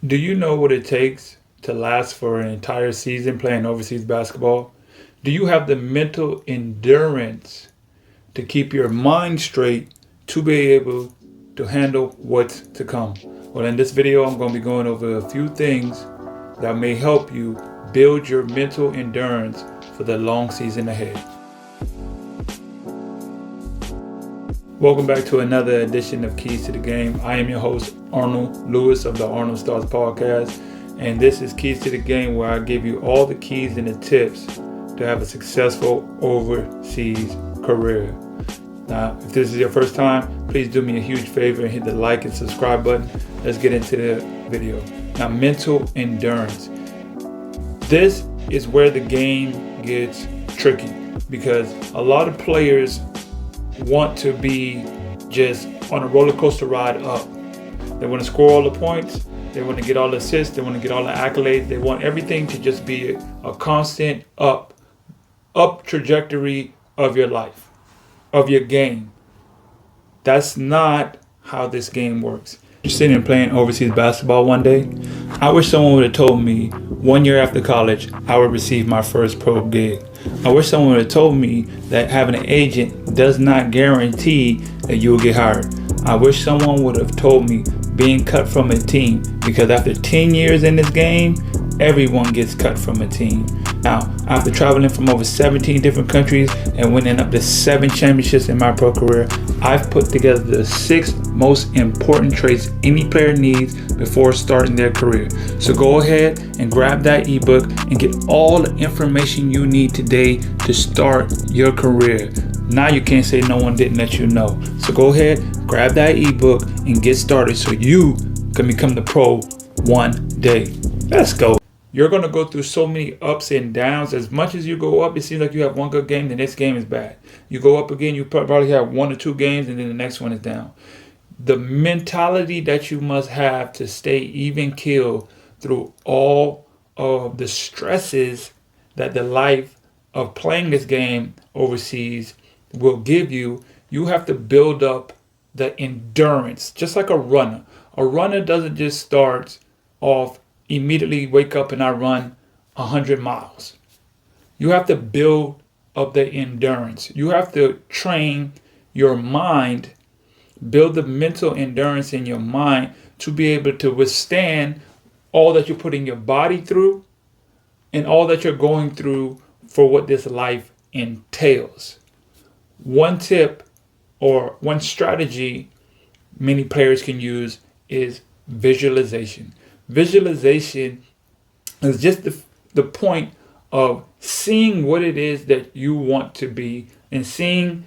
Do you know what it takes to last for an entire season playing overseas basketball? Do you have the mental endurance to keep your mind straight to be able to handle what's to come? Well, in this video, I'm going to be going over a few things that may help you build your mental endurance for the long season ahead. Welcome back to another edition of Keys to the Game. I am your host, Arnold Lewis of the Arnold Stars Podcast, and this is Keys to the Game, where I give you all the keys and the tips to have a successful overseas career. Now, if this is your first time, please do me a huge favor and hit the like and subscribe button. Let's get into the video. Now, mental endurance. This is where the game gets tricky because a lot of players want to be just on a roller coaster ride up. They want to score all the points. They want to get all the assists. They want to get all the accolades. They want everything to just be a constant up trajectory of your life, of your game. That's not how this game works. You're sitting and playing overseas basketball one day. I wish someone would have told me 1 year after college I would receive my first pro gig. I wish someone would have told me that having an agent does not guarantee that you will get hired. I wish someone would have told me being cut from a team, because after 10 years in this game, everyone gets cut from a team. Now, after traveling from over 17 different countries and winning up to 7 championships in my pro career, I've put together the 6 most important traits any player needs before starting their career. So go ahead and grab that ebook and get all the information you need today to start your career. Now you can't say no one didn't let you know. So go ahead, grab that ebook and get started so you can become the pro one day. Let's go. You're going to go through so many ups and downs. As much as you go up, it seems like you have one good game, the next game is bad. You go up again, you probably have 1 or 2 games, and then the next one is down. The mentality that you must have to stay even keel through all of the stresses that the life of playing this game overseas will give you, you have to build up the endurance, just like a runner. A runner doesn't just start off immediately wake up and I run 100 miles. You have to build up the endurance. You have to train your mind, build the mental endurance in your mind to be able to withstand all that you're putting your body through and all that you're going through for what this life entails. One tip or one strategy many players can use is visualization. Visualization is just the point of seeing what it is that you want to be and seeing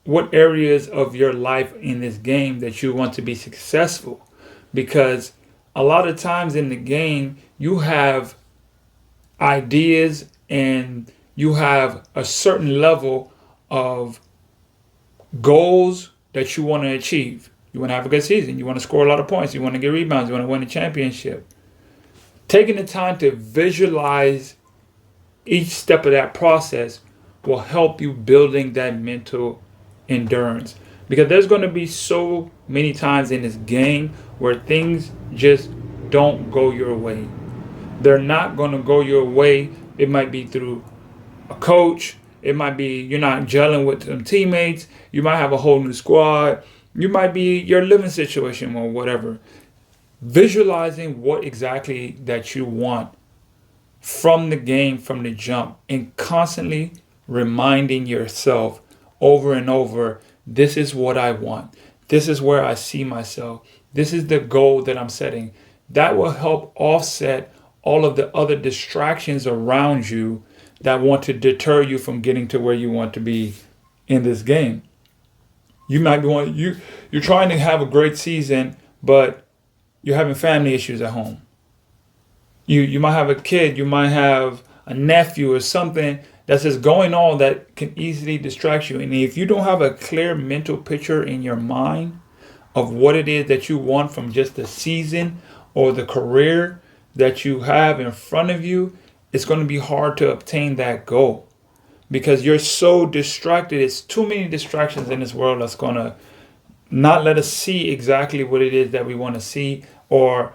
what areas of your life in this game that you want to be successful. Because a lot of times in the game, you have ideas and you have a certain level of goals that you want to achieve. You want to have a good season. You want to score a lot of points. You want to get rebounds. You want to win a championship. Taking the time to visualize each step of that process will help you building that mental endurance. Because there's going to be so many times in this game where things just don't go your way. They're not going to go your way. It might be through a coach. It might be you're not gelling with some teammates. You might have a whole new squad. You might be your living situation or whatever. Visualizing what exactly that you want from the game, from the jump, and constantly reminding yourself over and over, this is what I want. This is where I see myself. This is the goal that I'm setting. That will help offset all of the other distractions around you that want to deter you from getting to where you want to be in this game. You might be you're trying to have a great season, but you're having family issues at home. You might have a kid, you might have a nephew or something that's just going on that can easily distract you. And if you don't have a clear mental picture in your mind of what it is that you want from just the season or the career that you have in front of you, it's going to be hard to obtain that goal. because you're so distracted. It's too many distractions in this world that's going to not let us see exactly what it is that we want to see, or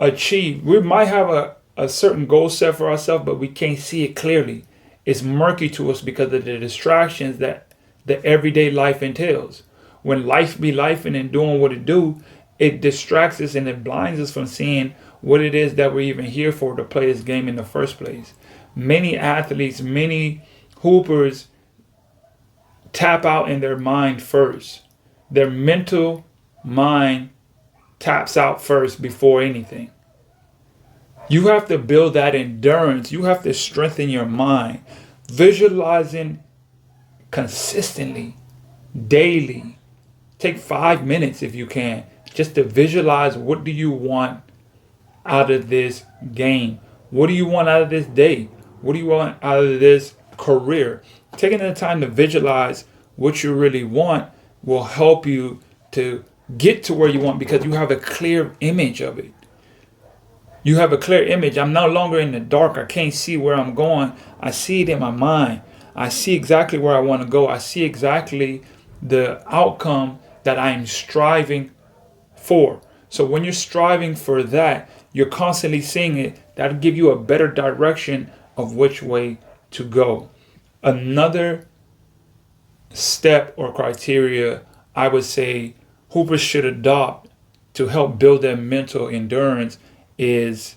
achieve. We might have a certain goal set for ourselves, but we can't see it clearly. It's murky to us because of the distractions that the everyday life entails. When life be life and doing what it do, it distracts us and it blinds us from seeing what it is that we're even here for, to play this game in the first place. Many athletes, many hoopers tap out in their mind first. Their mental mind taps out first before anything. You have to build that endurance. You have to strengthen your mind. Visualizing consistently, daily. Take 5 minutes if you can, just to visualize, what do you want out of this game? What do you want out of this day? What do you want out of this career? Taking the time to visualize what you really want will help you to get to where you want, because you have a clear image of it. You have a clear image. I'm no longer in the dark. I can't see where I'm going. I see it in my mind. I see exactly where I want to go. I see exactly the outcome that I am striving for. So when you're striving for that, you're constantly seeing it. That'll give you a better direction of which way to go. Another step or criteria I would say hoopers should adopt to help build their mental endurance is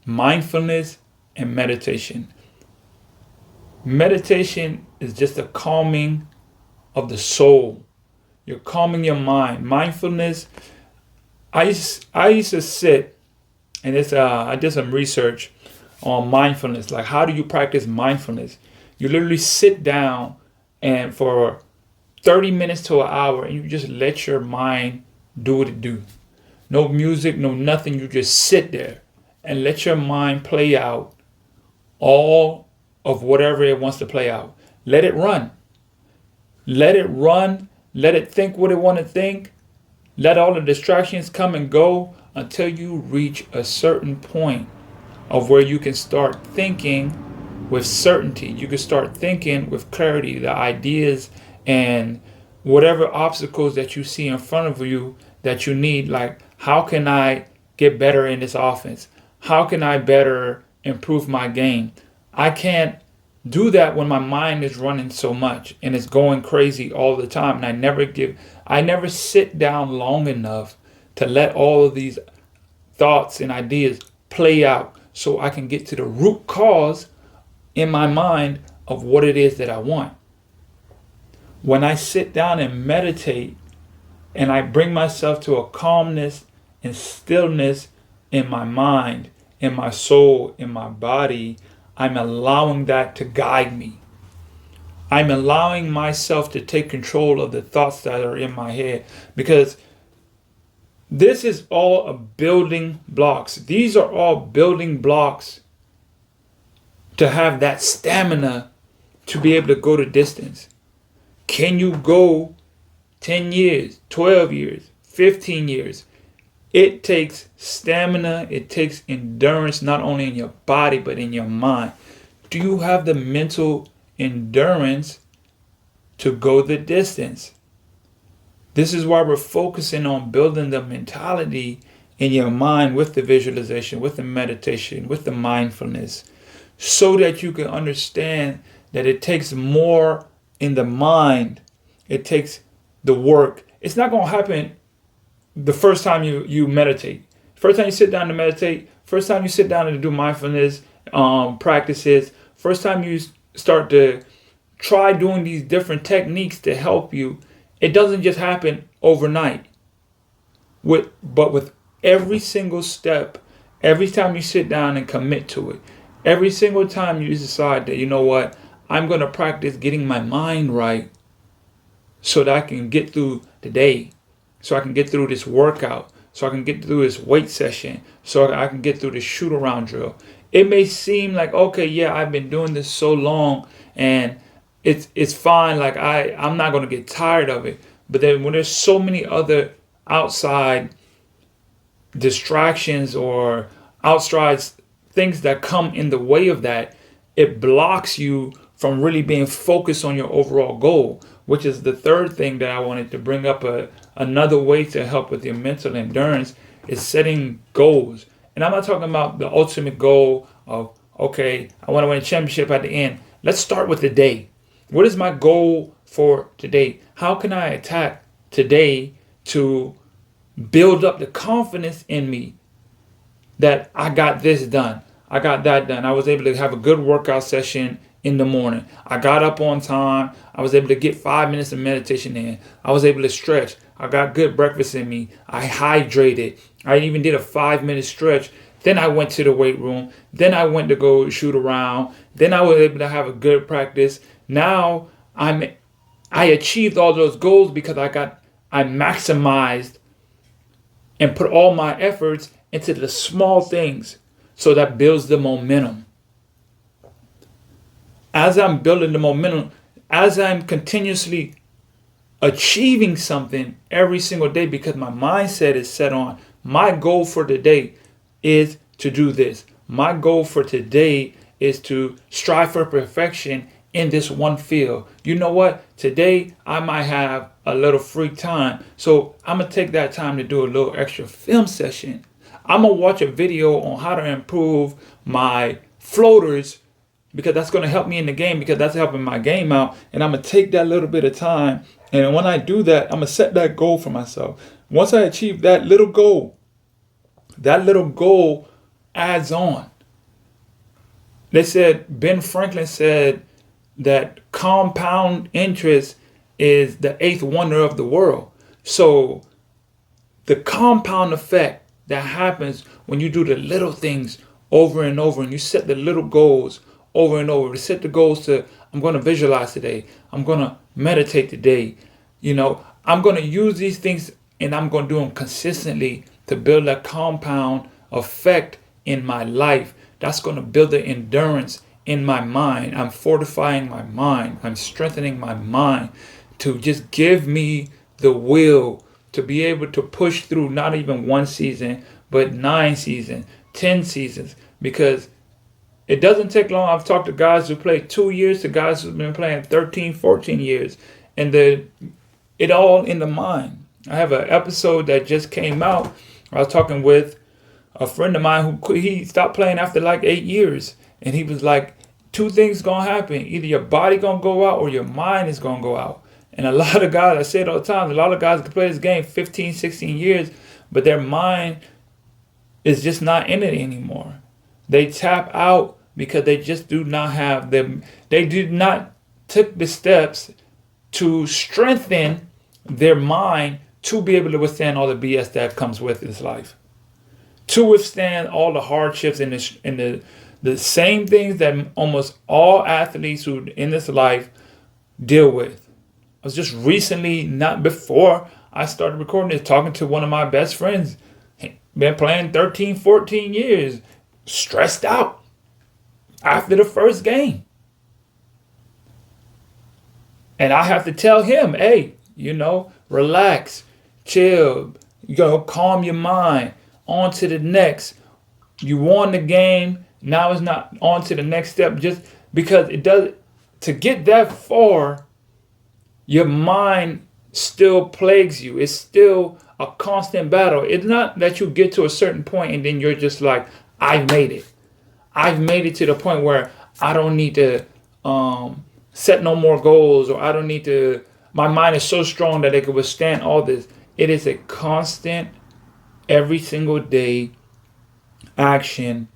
mindfulness and meditation. Meditation is just a calming of the soul. You're calming your mind. Mindfulness, I used to sit, and I did some research on mindfulness. Like, how do you practice mindfulness? You literally sit down and for 30 minutes to an hour, and you just let your mind do what it do. No music, no nothing. You just sit there and let your mind play out all of whatever it wants to play out. Let it run. Let it run. Let it think what it want to think. Let all the distractions come and go until you reach a certain point of where you can start thinking with certainty. You can start thinking with clarity, the ideas and whatever obstacles that you see in front of you that you need. Like, how can I get better in this offense? How can I better improve my game? I can't do that when my mind is running so much and it's going crazy all the time. And I never sit down long enough to let all of these thoughts and ideas play out so I can get to the root cause in my mind of what it is that I want. When I sit down and meditate and I bring myself to a calmness and stillness in my mind, in my soul, in my body, I'm allowing that to guide me. I'm allowing myself to take control of the thoughts that are in my head, because this is all a building blocks. These are all building blocks to have that stamina to be able to go the distance. Can you go 10 years, 12 years, 15 years? It takes stamina, it takes endurance, not only in your body, but in your mind. Do you have the mental endurance to go the distance? This is why we're focusing on building the mentality in your mind with the visualization, with the meditation, with the mindfulness, so that you can understand that it takes more in the mind. It takes the work. It's not going to happen the first time you meditate. First time you sit down to meditate, first time you sit down to do mindfulness practices, first time you start to try doing these different techniques to help you, it doesn't just happen overnight. But with every single step, every time you sit down and commit to it, every single time you decide that, you know what, I'm going to practice getting my mind right so that I can get through the day, so I can get through this workout, so I can get through this weight session, so I can get through this shoot around drill. It may seem like, okay, yeah, I've been doing this so long and it's fine. Like I'm not going to get tired of it. But then when there's so many other outside distractions or outside things that come in the way of that, it blocks you from really being focused on your overall goal, which is the third thing that I wanted to bring up. Another way to help with your mental endurance is setting goals And I'm not talking about the ultimate goal of, okay, I want to win a championship at the end. Let's start with the day. What is my goal for today? How can I attack today to build up the confidence in me that I got this done, I got that done. I was able to have a good workout session in the morning. I got up on time. I was able to get 5 minutes of meditation in. I was able to stretch. I got good breakfast in me. I hydrated. I even did a 5-minute stretch. Then I went to the weight room. Then I went to go shoot around. Then I was able to have a good practice. Now I achieved all those goals because I maximized and put all my efforts into the small things. So that builds the momentum. As I'm building the momentum, as I'm continuously achieving something every single day, because my mindset is set on my goal for today is to do this. My goal for today is to strive for perfection in this one field. You know what? Today I might have a little free time. So I'm going to take that time to do a little extra film session. I'm going to watch a video on how to improve my floaters, because that's going to help me in the game, because that's helping my game out. And I'm going to take that little bit of time. And when I do that, I'm going to set that goal for myself. Once I achieve that little goal adds on. Ben Franklin said that compound interest is the eighth wonder of the world. So the compound effect that happens when you do the little things over and over, and you set the little goals over and over. To set the goals to, I'm going to visualize today. I'm going to meditate today. I'm going to use these things and I'm going to do them consistently to build a compound effect in my life. That's going to build the endurance in my mind. I'm fortifying my mind. I'm strengthening my mind to just give me the will to be able to push through not even one season, but 9 seasons, 10 seasons, because it doesn't take long. I've talked to guys who played 2 years to guys who've been playing 13, 14 years, and it all in the mind. I have an episode that just came out. I was talking with a friend of mine who he stopped playing after like 8 years, and he was like, 2 things gonna happen. Either your body gonna go out or your mind is gonna go out. And a lot of guys, I say it all the time, a lot of guys can play this game 15, 16 years, but their mind is just not in it anymore. They tap out because they just do not have them. They did not take the steps to strengthen their mind to be able to withstand all the BS that comes with this life, to withstand all the hardships and the same things that almost all athletes who in this life deal with. I was just recently, not before I started recording this, talking to one of my best friends. Been playing 13, 14 years, stressed out after the first game. And I have to tell him, hey, relax, chill, calm your mind, on to the next. You won the game, now it's not on to the next step, just because it does. To get that far, your mind still plagues you. It's still a constant battle. It's not that you get to a certain point and then you're just like, I've made it. I've made it to the point where I don't need to set no more goals, or I don't need to, my mind is so strong that it can withstand all this. It is a constant, every single day action,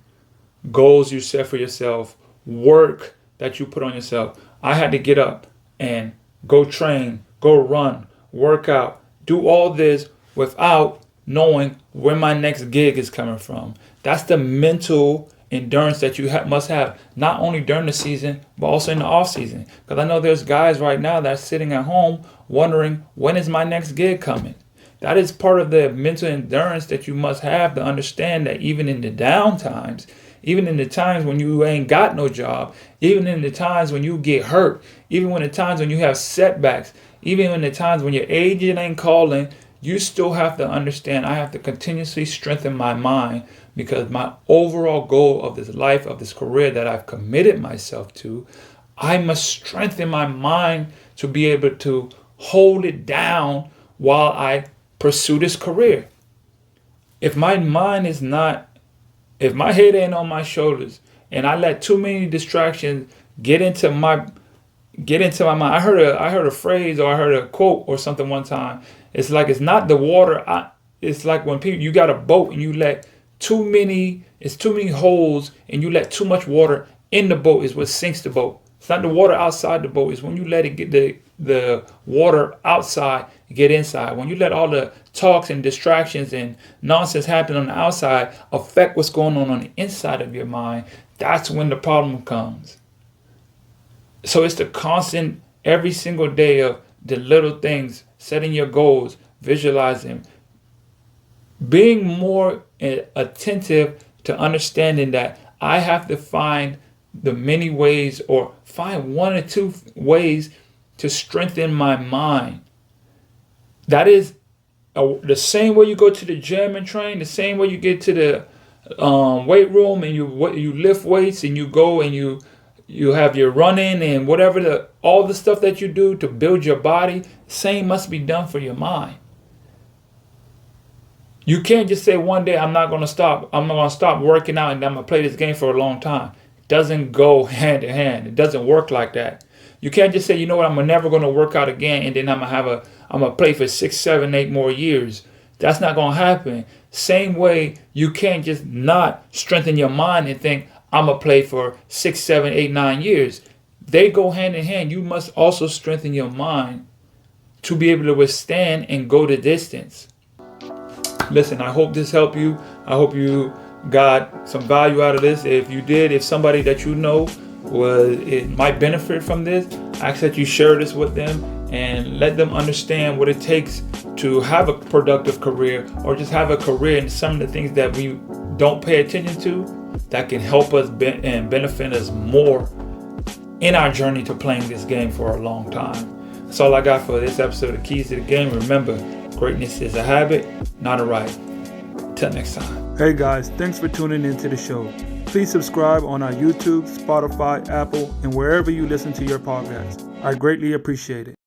goals you set for yourself, work that you put on yourself. I had to get up and go train, go run, work out, do all this without knowing where my next gig is coming from. That's the mental endurance that you must have, not only during the season, but also in the off season. Because I know there's guys right now that are sitting at home wondering, when is my next gig coming? That is part of the mental endurance that you must have to understand that even in the down times, even in the times when you ain't got no job, even in the times when you get hurt, even when the times when you have setbacks, even in the times when your agent ain't calling, you still have to understand, I have to continuously strengthen my mind, because my overall goal of this life, of this career that I've committed myself to, I must strengthen my mind to be able to hold it down while I pursue this career. If my mind is not If my head ain't on my shoulders and I let too many distractions get into my mind. I heard a phrase, or I heard a quote or something one time. It's like, it's not the water. It's like when you got a boat and you let too many holes and you let too much water in the boat is what sinks the boat. It's not the water outside the boat. It's when you let it get the water outside get inside. When you let all the talks and distractions and nonsense happen on the outside affect what's going on the inside of your mind, that's when the problem comes. So it's the constant, every single day of the little things, setting your goals, visualizing, being more attentive to understanding that I have to find the many ways, or find one or two ways to strengthen my mind. That is the same way you go to the gym and train, the same way you get to the weight room and you lift weights, and you go and you have your running and whatever, all the stuff that you do to build your body. Same must be done for your mind. You can't just say one day, I'm not going to stop working out and I'm going to play this game for a long time. It doesn't go hand in hand. It doesn't work like that. You can't just say, you know what, I'm never going to work out again and then I'm going to play for 6, 7, 8 more years. That's not going to happen. Same way, you can't just not strengthen your mind and think, I'm going to play for 6, 7, 8, 9 years. They go hand in hand. You must also strengthen your mind to be able to withstand and go the distance. Listen, I hope this helped you. I hope you got some value out of this. If you did, if somebody that you know it might benefit from this, I ask that you share this with them and let them understand what it takes to have a productive career, or just have a career in some of the things that we don't pay attention to that can help us and benefit us more in our journey to playing this game for a long time. That's all I got for this episode of Keys to the Game. Remember, greatness is a habit, not a right. Till next time. Hey guys, thanks for tuning into the show. Please subscribe on our YouTube, Spotify, Apple, and wherever you listen to your podcast. I greatly appreciate it.